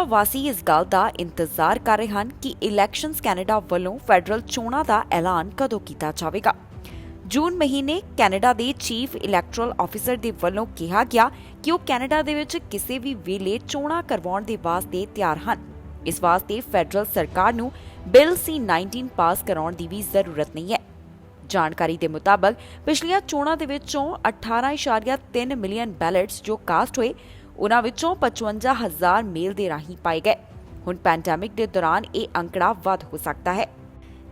ਵਾਸੀ ਇਸ ਗੱਲ ਦਾ ਇੰਤਜ਼ਾਰ ਕਰ ਰਹੇ ਹਨ ਕਿ ਇਲੈਕਸ਼ਨਜ਼ ਕੈਨੇਡਾ ਵੱਲੋਂ ਫੈਡਰਲ ਚੋਣਾਂ ਦਾ ਐਲਾਨ ਕਦੋਂ ਕੀਤਾ ਜਾਵੇਗਾ। ਜੂਨ ਮਹੀਨੇ ਕੈਨੇਡਾ ਦੇ ਚੀਫ ਇਲੈਕਟਰਲ ਆਫੀਸਰ ਦੇ ਵੱਲੋਂ ਕਿਹਾ ਗਿਆ ਕਿ ਉਹ ਕੈਨੇਡਾ ਦੇ ਵਿੱਚ ਕਿਸੇ ਵੀ ਵੇਲੇ ਚੋਣਾਂ ਕਰਵਾਉਣ ਦੇ ਵਾਸਤੇ ਤਿਆਰ ਹਨ। ਇਸ ਵਾਸਤੇ ਫੈਡਰਲ ਸਰਕਾਰ ਨੂੰ ਬਿੱਲ C-19 ਪਾਸ ਕਰਾਉਣ ਦੀ ਵੀ ਜ਼ਰੂਰਤ ਨਹੀਂ ਹੈ। ਜਾਣਕਾਰੀ ਦੇ ਮੁਤਾਬਕ ਪਿਛਲੀਆਂ ਚੋਣਾਂ ਦੇ ਵਿੱਚੋਂ 18.3 ਮਿਲੀਅਨ ਬੈਲਟਸ ਜੋ ਕਾਸਟ ਹੋਏ, ਉਨ੍ਹਾਂ ਵਿੱਚੋਂ 55,000 ਮੇਲ ਦੇ ਰਾਹੀਂ ਪਾਏ ਗਏ। ਹੁਣ ਪੈਂਡੈਮਿਕ ਦੇ ਦੌਰਾਨ ਇਹ ਅੰਕੜਾ ਵੱਧ ਹੋ ਸਕਦਾ ਹੈ।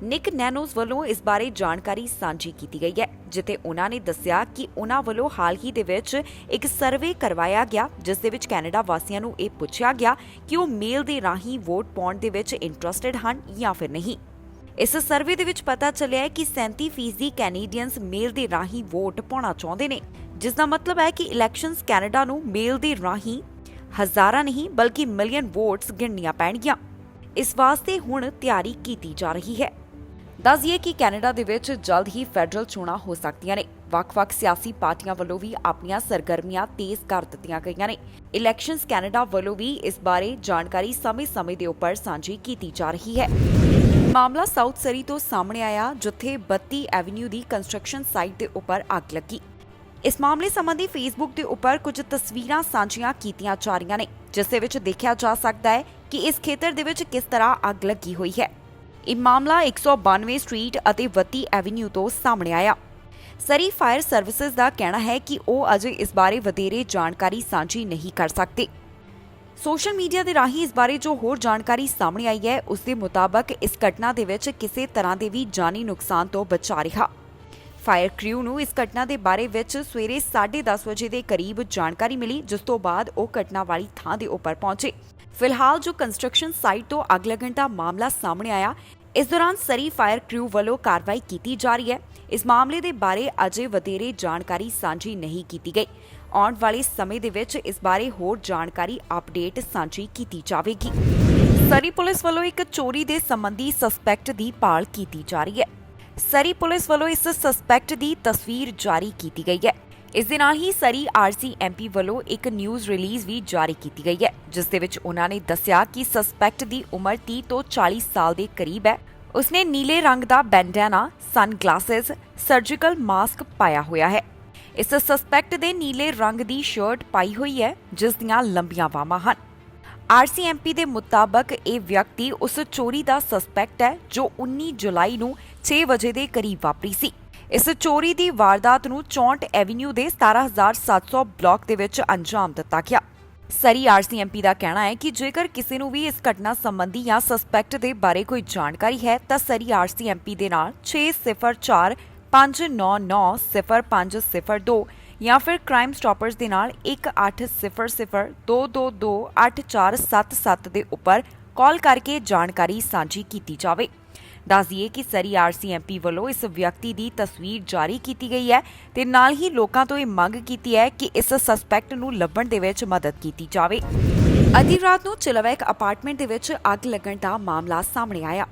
ਨਿਕ ਨੈਨੋਜ਼ ਵੱਲੋਂ ਇਸ ਬਾਰੇ ਜਾਣਕਾਰੀ ਸਾਂਝੀ ਕੀਤੀ ਗਈ ਹੈ, ਜਿੱਥੇ ਉਨ੍ਹਾਂ ਨੇ ਦੱਸਿਆ ਕਿ ਉਨ੍ਹਾਂ ਵੱਲੋਂ ਹਾਲ ਹੀ ਦੇ ਵਿੱਚ ਇੱਕ ਸਰਵੇ ਕਰਵਾਇਆ ਗਿਆ, ਜਿਸ ਦੇ ਵਿੱਚ ਕੈਨੇਡਾ ਵਾਸੀਆਂ ਨੂੰ ਇਹ ਪੁੱਛਿਆ ਗਿਆ ਕਿ ਉਹ ਮੇਲ ਦੇ ਰਾਹੀਂ ਵੋਟ ਪਾਉਣ ਦੇ ਵਿੱਚ ਇੰਟਰਸਟਿਡ ਹਨ ਜਾਂ ਫਿਰ ਨਹੀਂ। ਇਸ ਸਰਵੇ ਦੇ ਵਿੱਚ ਪਤਾ ਚੱਲਿਆ ਹੈ ਕਿ 37% ਕੈਨੇਡੀਅਨਸ ਮੇਲ ਦੇ ਰਾਹੀਂ ਵੋਟ ਪਾਉਣਾ ਚਾਹੁੰਦੇ ਨੇ, ਜਿਸ ਦਾ ਮਤਲਬ ਹੈ ਕਿ ਇਲੈਕਸ਼ਨਜ਼ ਕੈਨੇਡਾ ਨੂੰ ਮੇਲ ਦੇ ਰਾਹੀਂ ਹਜ਼ਾਰਾਂ ਨਹੀਂ ਬਲਕਿ ਮਿਲੀਅਨ ਵੋਟਸ ਗਿਣਨੀਆਂ ਪੈਣਗੀਆਂ। ਇਸ ਵਾਸਤੇ ਹੁਣ ਤਿਆਰੀ ਕੀਤੀ ਜਾ ਰਹੀ ਹੈ। ਦੱਸ ਦਈਏ ਕਿ ਕੈਨੇਡਾ ਦੇ ਵਿੱਚ ਜਲਦ ਹੀ ਫੈਡਰਲ ਚੋਣਾਂ ਹੋ ਸਕਦੀਆਂ ਨੇ। ਵੱਖ-ਵੱਖ ਸਿਆਸੀ ਪਾਰਟੀਆਂ ਵੱਲੋਂ ਵੀ ਆਪਣੀਆਂ ਸਰਗਰਮੀਆਂ ਤੇਜ਼ ਕਰ ਦਿੱਤੀਆਂ ਗਈਆਂ ਨੇ। ਇਲੈਕਸ਼ਨਜ਼ ਕੈਨੇਡਾ ਵੱਲੋਂ ਵੀ ਇਸ ਬਾਰੇ ਜਾਣਕਾਰੀ ਸਮੇਂ-ਸਮੇਂ ਦੇ ਉੱਪਰ ਸਾਂਝੀ ਕੀਤੀ ਜਾ ਰਹੀ ਹੈ। ਮਾਮਲਾ ਸਾਊਥ ਸਰੀ ਤੋਂ ਸਾਹਮਣੇ ਆਇਆ, ਜਿੱਥੇ 32 ਐਵਨਿਊ ਦੀ ਕੰਸਟਰਕਸ਼ਨ ਸਾਈਟ ਦੇ ਉੱਪਰ ਅੱਗ ਲੱਗੀ। ਇਸ ਮਾਮਲੇ ਸੰਬੰਧੀ ਫੇਸਬੁੱਕ ਦੇ ਉੱਪਰ ਕੁਝ ਤਸਵੀਰਾਂ ਸਾਂਝੀਆਂ ਕੀਤੀਆਂ ਜਾ ਰਹੀਆਂ ਨੇ, ਜਿਸ ਦੇ ਵਿੱਚ ਦੇਖਿਆ ਜਾ ਸਕਦਾ ਹੈ ਕਿ ਇਸ ਖੇਤਰ ਦੇ ਵਿੱਚ ਕਿਸ ਤਰ੍ਹਾਂ ਅੱਗ ਲੱਗੀ ਹੋਈ ਹੈ। ਇਹ ਮਾਮਲਾ 192 ਸਟਰੀਟ ਅਤੇ 32 ਐਵਨਿਊ ਤੋਂ ਸਾਹਮਣੇ ਆਇਆ। ਸਰੀ ਫਾਇਰ ਸਰਵਿਸਿਜ਼ ਦਾ ਕਹਿਣਾ ਹੈ ਕਿ ਉਹ ਅਜੇ ਇਸ ਬਾਰੇ ਵਧੇਰੇ ਜਾਣਕਾਰੀ ਸਾਂਝੀ ਨਹੀਂ ਕਰ ਸਕਦੇ। ਸੋਸ਼ਲ ਮੀਡੀਆ ਦੇ ਰਾਹੀਂ ਇਸ ਬਾਰੇ ਜੋ ਹੋਰ ਜਾਣਕਾਰੀ ਸਾਹਮਣੇ ਆਈ ਹੈ, ਉਸ ਦੇ ਮੁਤਾਬਕ ਇਸ ਘਟਨਾ ਦੇ ਵਿੱਚ ਕਿਸੇ ਤਰ੍ਹਾਂ ਦੇ ਵੀ ਜਾਨੀ ਨੁਕਸਾਨ ਤੋਂ ਬਚਾ ਰਿਹਾ। ਫਾਇਰ ਕ੍ਰਿਊ ਨੂੰ ਇਸ ਘਟਨਾ ਦੇ ਬਾਰੇ ਵਿੱਚ ਸਵੇਰੇ 10:30 ਵਜੇ ਦੇ ਕਰੀਬ ਜਾਣਕਾਰੀ ਮਿਲੀ, ਜਿਸ ਤੋਂ ਬਾਅਦ ਉਹ ਘਟਨਾ ਵਾਲੀ ਥਾਂ ਦੇ ਉੱਪਰ ਪਹੁੰਚੇ। ਫਿਲਹਾਲ ਜੋ ਕੰਸਟਰਕਸ਼ਨ ਸਾਈਟ ਤੋਂ ਅੱਗ ਲੱਗਣ ਦਾ ਮਾਮਲਾ ਸਾਹਮਣੇ ਆਇਆ, ਇਸ ਦੌਰਾਨ ਸਰੀ ਫਾਇਰ ਕ੍ਰਿਊ ਵੱਲੋਂ ਕਾਰਵਾਈ ਕੀਤੀ ਜਾ ਰਹੀ ਹੈ। ਇਸ ਮਾਮਲੇ ਦੇ ਬਾਰੇ ਅਜੇ ਵਧੇਰੇ ਜਾਣਕਾਰੀ ਸਾਂਝੀ ਨਹੀਂ ਕੀਤੀ ਗਈ। ਆਉਣ ਵਾਲੇ ਸਮੇਂ ਦੇ ਵਿੱਚ ਇਸ ਬਾਰੇ ਹੋਰ ਜਾਣਕਾਰੀ ਅਪਡੇਟ ਸਾਂਝੀ ਕੀਤੀ ਜਾਵੇਗੀ। ਸਰੀ ਪੁਲਿਸ ਵੱਲੋਂ ਇੱਕ ਚੋਰੀ ਦੇ ਸੰਬੰਧੀ ਸਸਪੈਕਟ ਦੀ ਭਾਲ ਕੀਤੀ ਜਾ ਰਹੀ ਹੈ। ਸਰੀ ਪੁਲਿਸ ਵੱਲੋਂ ਇਸ ਸਸਪੈਕਟ ਦੀ ਤਸਵੀਰ ਜਾਰੀ ਕੀਤੀ ਗਈ ਹੈ। ਇਸ ਦੇ ਨਾਲ ਹੀ ਸਰੀ RCMP ਵੱਲੋਂ ਇੱਕ ਨਿਊਜ਼ ਰਿਲੀਜ਼ ਵੀ ਜਾਰੀ ਕੀਤੀ ਗਈ ਹੈ, ਜਿਸ ਦੇ ਵਿੱਚ ਉਹਨਾਂ ਨੇ ਦੱਸਿਆ ਕਿ ਸਸਪੈਕਟ ਦੀ ਉਮਰ 30 ਤੋਂ 40 ਸਾਲ ਦੇ ਕਰੀਬ ਹੈ। ਉਸਨੇ ਨੀਲੇ ਰੰਗ ਦਾ ਬੈਂਡੇਨਾ, ਸਨ ਗਲਾਸਿਸ, ਸਰਜੀਕਲ ਮਾਸਕ ਪਾਇਆ ਹੋਇਆ ਹੈ। ਇਸ ਸਸਪੈਕਟ ਦੇ ਨੀਲੇ ਰੰਗ ਦੀ ਸ਼ਰਟ ਪਾਈ ਹੋਈ ਹੈ, ਜਿਸ ਦੀਆਂ ਲੰਬੀਆਂ ਬਾਹਾਂ ਹਨ। RCMP ਦੇ ਮੁਤਾਬਕ ਇਹ ਵਿਅਕਤੀ ਉਸ ਚੋਰੀ ਦਾ ਸਸਪੈਕਟ ਹੈ ਜੋ 19 ਜੁਲਾਈ ਨੂੰ 6 ਵਜੇ ਦੇ ਕਰੀਬ ਵਾਪਰੀ ਸੀ। ਇਸ ਚੋਰੀ ਦੀ ਵਾਰਦਾਤ ਨੂੰ 64 ਐਵਨਿਊ ਦੇ 17,700 ਬਲਾਕ ਦੇ ਵਿੱਚ ਅੰਜਾਮ ਦਿੱਤਾ ਗਿਆ। ਸਰੀ RCMP ਦਾ ਕਹਿਣਾ ਹੈ ਕਿ ਜੇਕਰ ਕਿਸੇ ਨੂੰ ਵੀ ਇਸ ਘਟਨਾ ਸੰਬੰਧੀ ਜਾਂ ਸਸਪੈਕਟ ਦੇ ਬਾਰੇ ਕੋਈ ਜਾਣਕਾਰੀ ਹੈ ਤਾਂ ਸਰੀ RCMP ਦੇ ਨਾਲ 604-599-0502 ਜਾਂ ਫਿਰ ਕ੍ਰਾਈਮ ਸਟਾਪਰਸ ਦੇ ਨਾਲ 1800-222-8477 ਦੇ ਉੱਪਰ ਕਾਲ ਕਰਕੇ ਜਾਣਕਾਰੀ ਸਾਂਝੀ ਕੀਤੀ ਜਾਵੇ। ਦੱਸ ਦਈਏ ਕਿ ਸਰੀ RCMP ਵੱਲੋਂ ਇਸ ਵਿਅਕਤੀ ਦੀ ਤਸਵੀਰ ਜਾਰੀ ਕੀਤੀ ਗਈ ਹੈ ਤੇ ਨਾਲ ਹੀ ਲੋਕਾਂ ਤੋਂ ਇਹ ਮੰਗ ਕੀਤੀ ਹੈ ਕਿ ਇਸ ਸਸਪੈਕਟ ਨੂੰ ਲੱਭਣ ਦੇ ਵਿੱਚ ਮਦਦ ਕੀਤੀ ਜਾਵੇ। ਅੱਧੀ ਰਾਤ ਨੂੰ ਚਿਲਵੈਕ ਅਪਾਰਟਮੈਂਟ ਦੇ ਵਿੱਚ ਅੱਗ ਲੱਗਣ ਦਾ ਮਾਮਲਾ ਸਾਹਮਣੇ ਆਇਆ।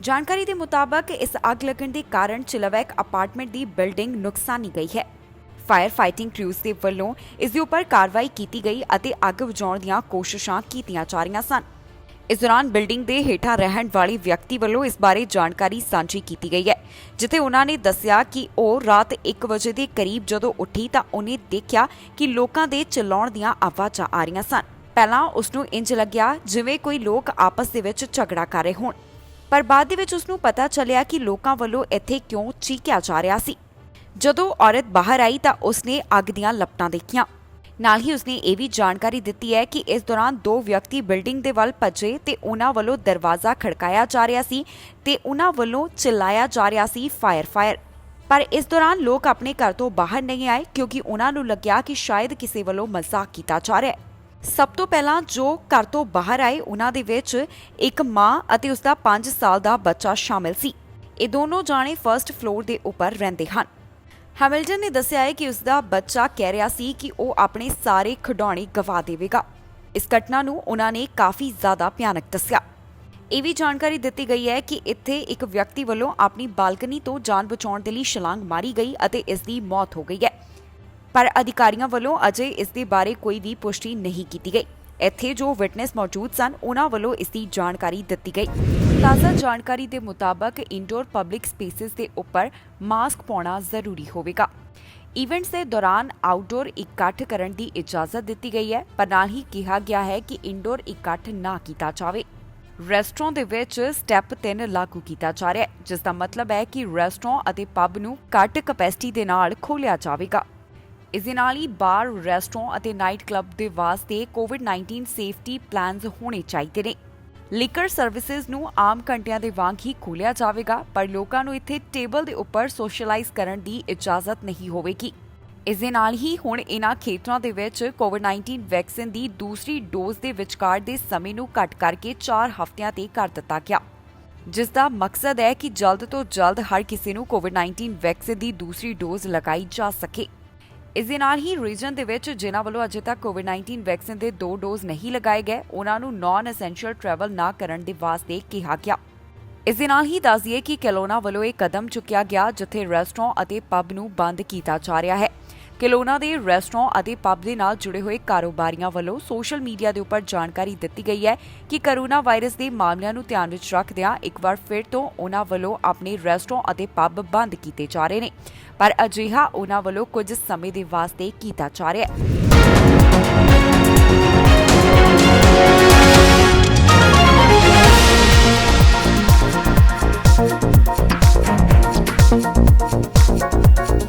ਜਾਣਕਾਰੀ ਦੇ ਮੁਤਾਬਕ ਇਸ ਅੱਗ ਲੱਗਣ ਦੇ ਕਾਰਨ ਚਿਲਵੈਕ ਅਪਾਰਟਮੈਂਟ ਦੀ ਬਿਲਡਿੰਗ ਨੁਕਸਾਨੀ ਗਈ ਹੈ। ਫਾਇਰ ਫਾਈਟਿੰਗ ਕ੍ਰਿਊਜ਼ ਦੇ ਵੱਲੋਂ ਇਸ ਦੇ ਉੱਪਰ ਕਾਰਵਾਈ ਕੀਤੀ ਗਈ ਅਤੇ ਅੱਗ ਬੁਝਾਉਣ ਦੀਆਂ ਕੋਸ਼ਿਸ਼ਾਂ ਕੀਤੀਆਂ ਜਾ ਰਹੀਆਂ ਸਨ। ਇਸ ਦੌਰਾਨ ਬਿਲਡਿੰਗ ਦੇ ਹੇਠਾਂ ਰਹਿਣ ਵਾਲੇ ਵਿਅਕਤੀ ਵੱਲੋਂ ਇਸ ਬਾਰੇ ਜਾਣਕਾਰੀ ਸਾਂਝੀ ਕੀਤੀ ਗਈ ਹੈ, ਜਿੱਥੇ ਉਹਨਾਂ ਨੇ ਦੱਸਿਆ ਕਿ ਉਹ ਰਾਤ 1 ਵਜੇ ਦੇ ਕਰੀਬ ਜਦੋਂ ਉੱਠੀ ਤਾਂ ਉਹਨੇ ਦੇਖਿਆ ਕਿ ਲੋਕਾਂ ਦੇ ਚਿল্ਲਾਉਣ ਦੀਆਂ ਆਵਾਜ਼ਾਂ ਆ ਰਹੀਆਂ ਸਨ। ਪਹਿਲਾਂ ਉਸ ਨੂੰ ਇੰਜ ਲੱਗਿਆ ਜਿਵੇਂ ਕੋਈ ਲੋਕ ਆਪਸ ਦੇ ਵਿੱਚ ਝਗੜਾ ਕਰ ਰਹੇ ਹੋਣ, ਪਰ ਬਾਅਦ ਦੇ ਵਿੱਚ ਉਸ ਨੂੰ ਪਤਾ ਚੱਲਿਆ ਕਿ ਲੋਕਾਂ ਵੱਲੋਂ ਇੱਥੇ ਕਿਉਂ ਚੀਕਿਆ ਜਾ ਰਿਹਾ ਸੀ। ਜਦੋਂ ਔਰਤ ਬਾਹਰ ਆਈ ਤਾਂ ਉਸਨੇ ਅੱਗ ਦੀਆਂ ਲਪਟਾਂ ਦੇਖੀਆਂ। ਨਾਲ ਹੀ ਉਸਨੇ ਇਹ ਵੀ ਜਾਣਕਾਰੀ ਦਿੱਤੀ ਹੈ ਕਿ ਇਸ ਦੌਰਾਨ 2 ਵਿਅਕਤੀ ਬਿਲਡਿੰਗ ਦੇ ਵੱਲ ਭੱਜੇ ਤੇ ਉਹਨਾਂ ਵੱਲੋਂ ਦਰਵਾਜ਼ਾ ਖੜਕਾਇਆ ਜਾ ਰਿਹਾ ਸੀ ਤੇ ਉਹਨਾਂ ਵੱਲੋਂ ਚਿল্ਲਾਇਆ ਜਾ ਰਿਹਾ ਸੀ ਫਾਇਰ। ਪਰ ਇਸ ਦੌਰਾਨ ਲੋਕ ਆਪਣੇ ਘਰ ਤੋਂ ਬਾਹਰ ਨਹੀਂ ਆਏ ਕਿਉਂਕਿ ਉਹਨਾਂ ਨੂੰ ਲੱਗਿਆ ਕਿ ਸ਼ਾਇਦ ਕਿਸੇ ਵੱਲੋਂ ਮਜ਼ਾਕ ਕੀਤਾ ਜਾ ਰਿਹਾ ਹੈ। ਸਭ ਤੋਂ ਪਹਿਲਾਂ ਜੋ ਘਰ ਤੋਂ ਬਾਹਰ ਆਏ ਉਹਨਾਂ ਦੇ ਵਿੱਚ ਇੱਕ ਮਾਂ ਅਤੇ ਉਸਦਾ 5 ਸਾਲ ਦਾ ਬੱਚਾ ਸ਼ਾਮਿਲ ਸੀ। ਇਹ ਦੋਨੋਂ ਜਾਣੇ ਫਰਸਟ ਫਲੋਰ ਦੇ ਉੱਪਰ ਰਹਿੰਦੇ ਹਨ। ਹੈਮਿਲਟਨ ਨੇ ਦੱਸਿਆ ਹੈ ਕਿ ਉਸਦਾ ਬੱਚਾ ਕਹਿ ਰਿਹਾ ਸੀ ਕਿ ਉਹ ਆਪਣੇ ਸਾਰੇ ਖਿਡੌਣੇ ਗਵਾ ਦੇਵੇਗਾ। ਇਸ ਘਟਨਾ ਨੂੰ ਉਹਨਾਂ ਨੇ ਕਾਫੀ ਜ਼ਿਆਦਾ ਭਿਆਨਕ ਦੱਸਿਆ। ਇਹ ਵੀ ਜਾਣਕਾਰੀ ਦਿੱਤੀ ਗਈ ਹੈ ਕਿ ਇੱਥੇ ਇੱਕ ਵਿਅਕਤੀ ਵੱਲੋਂ ਆਪਣੀ ਬਾਲਕਨੀ ਤੋਂ ਜਾਨ ਬਚਾਉਣ ਦੇ ਲਈ ਛਲਾਂਗ ਮਾਰੀ ਗਈ ਅਤੇ ਇਸ ਦੀ ਮੌਤ ਹੋ ਗਈ ਹੈ, ਪਰ ਅਧਿਕਾਰੀਆਂ ਵੱਲੋਂ ਅਜੇ ਇਸ ਦੇ ਬਾਰੇ ਕੋਈ ਵੀ ਪੁਸ਼ਟੀ ਨਹੀਂ ਕੀਤੀ ਗਈ। ਇੱਥੇ ਜੋ ਵਿਟਨੈਸ ਮੌਜੂਦ ਸਨ ਉਹਨਾਂ ਵੱਲੋਂ ਇਸ ਦੀ ਜਾਣਕਾਰੀ ਦਿੱਤੀ ਗਈ। ਤਾਜ਼ਾ ਜਾਣਕਾਰੀ ਦੇ ਮੁਤਾਬਕ ਇੰਡੋਰ ਪਬਲਿਕ ਸਪੇਸਿਸ ਦੇ ਉੱਪਰ ਮਾਸਕ ਪਾਉਣਾ ਜ਼ਰੂਰੀ ਹੋਵੇਗਾ। ਇਵੈਂਟਸ ਦੇ ਦੌਰਾਨ ਆਊਟਡੋਰ ਇਕੱਠ ਕਰਨ ਦੀ ਇਜਾਜ਼ਤ ਦਿੱਤੀ ਗਈ ਹੈ, ਪਰ ਨਾਲ ਹੀ ਕਿਹਾ ਗਿਆ ਹੈ ਕਿ ਇੰਡੋਰ ਇਕੱਠ ਨਾ ਕੀਤਾ ਜਾਵੇ। ਰੈਸਟੋਰੈਂਟ ਦੇ ਵਿੱਚ ਸਟੈਪ 3 ਲਾਗੂ ਕੀਤਾ ਜਾ ਰਿਹਾ ਹੈ, ਜਿਸ ਦਾ ਮਤਲਬ ਹੈ ਕਿ ਰੈਸਟੋਰੈਂਟ ਅਤੇ ਪਬ ਨੂੰ ਘੱਟ ਕਪੈਸਿਟੀ ਦੇ ਨਾਲ ਖੋਲ੍ਹਿਆ ਜਾਵੇਗਾ। ਇਸ ਦੇ ਨਾਲ ਹੀ ਬਾਰ, ਰੈਸਟੋਰੈਂਟ ਅਤੇ ਨਾਈਟ ਕਲੱਬ ਦੇ ਵਾਸਤੇ ਕੋਵਿਡ-19 ਸੇਫਟੀ ਪਲਾਨਸ ਹੋਣੇ ਚਾਹੀਦੇ ਨੇ। ਲਿਕਰ ਸਰਵਿਸਿਜ਼ ਨੂੰ ਆਮ ਘੰਟਿਆਂ ਦੇ ਵਾਂਗ ਹੀ ਖੋਲ੍ਹਿਆ ਜਾਵੇਗਾ, ਪਰ ਲੋਕਾਂ ਨੂੰ ਇੱਥੇ ਟੇਬਲ ਦੇ ਉੱਪਰ ਸੋਸ਼ਲਾਈਜ਼ ਕਰਨ ਦੀ ਇਜਾਜ਼ਤ ਨਹੀਂ ਹੋਵੇਗੀ। ਇਸ ਦੇ ਨਾਲ ਹੀ ਹੁਣ ਇਨ੍ਹਾਂ ਖੇਤਰਾਂ ਦੇ ਵਿੱਚ ਕੋਵਿਡ-19 ਵੈਕਸੀਨ ਦੀ ਦੂਸਰੀ ਡੋਜ਼ ਦੇ ਵਿਚਕਾਰ ਦੇ ਸਮੇਂ ਨੂੰ ਘੱਟ ਕਰਕੇ 4 ਹਫ਼ਤਿਆਂ ਤੇ ਕਰ ਦਿੱਤਾ ਗਿਆ, ਜਿਸ ਦਾ ਮਕਸਦ ਹੈ ਕਿ ਜਲਦ ਤੋਂ ਜਲਦ ਹਰ ਕਿਸੇ ਨੂੰ ਕੋਵਿਡ-19 ਵੈਕਸੀਨ ਦੀ ਦੂਸਰੀ ਡੋਜ਼ ਲਗਾਈ ਜਾ ਸਕੇ। ਇਸ ਦੇ ਨਾਲ ਹੀ ਰੀਜਨ ਦੇ ਵਿੱਚ ਜਿਨ੍ਹਾਂ ਵੱਲੋਂ ਅਜੇ ਤੱਕ ਕੋਵਿਡ-19 ਵੈਕਸੀਨ ਦੇ 2 ਡੋਜ਼ ਨਹੀਂ ਲਗਾਏ ਗਏ, ਉਹਨਾਂ ਨੂੰ ਨਾਨ ਐਸੈਂਸ਼ੀਅਲ ਟਰੈਵਲ ਨਾ ਕਰਨ ਦੇ ਵਾਸਤੇ ਕਿਹਾ ਗਿਆ। ਇਸ ਦੇ ਨਾਲ ਹੀ ਦੱਸ ਦਈਏ ਕਿ ਕੈਲੋਨਾ ਵੱਲੋਂ ਇਹ ਕਦਮ ਚੁੱਕਿਆ ਗਿਆ ਜਿੱਥੇ ਰੈਸਟੋਰੈਂਟ ਅਤੇ ਪਬ ਨੂੰ ਬੰਦ ਕੀਤਾ ਜਾ ਰਿਹਾ ਹੈ। ਕੈਲੋਨਾ ਦੇ ਰੈਸਟੋਰੈਂਟ ਅਤੇ ਪਬ ਦੇ ਨਾਲ ਜੁੜੇ ਹੋਏ ਕਾਰੋਬਾਰੀਆਂ ਵੱਲੋਂ ਸੋਸ਼ਲ ਮੀਡੀਆ ਦੇ ਉੱਪਰ ਜਾਣਕਾਰੀ ਦਿੱਤੀ ਗਈ ਹੈ ਕਿ ਕੋਰੋਨਾ ਵਾਇਰਸ ਦੇ ਮਾਮਲਿਆਂ ਨੂੰ ਧਿਆਨ ਵਿੱਚ ਰੱਖਦਿਆਂ ਇੱਕ ਵਾਰ ਫਿਰ ਤੋਂ ਉਹਨਾਂ ਵੱਲੋਂ ਆਪਣੇ ਰੈਸਟੋਰੈਂਟ ਅਤੇ ਪਬ ਬੰਦ ਕੀਤੇ ਜਾ ਰਹੇ ਨੇ, ਪਰ ਅਜਿਹਾ ਉਹਨਾਂ ਵੱਲੋਂ ਕੁਝ ਸਮੇਂ ਦੇ ਵਾਸਤੇ ਕੀਤਾ ਜਾ ਰਿਹਾ ਹੈ।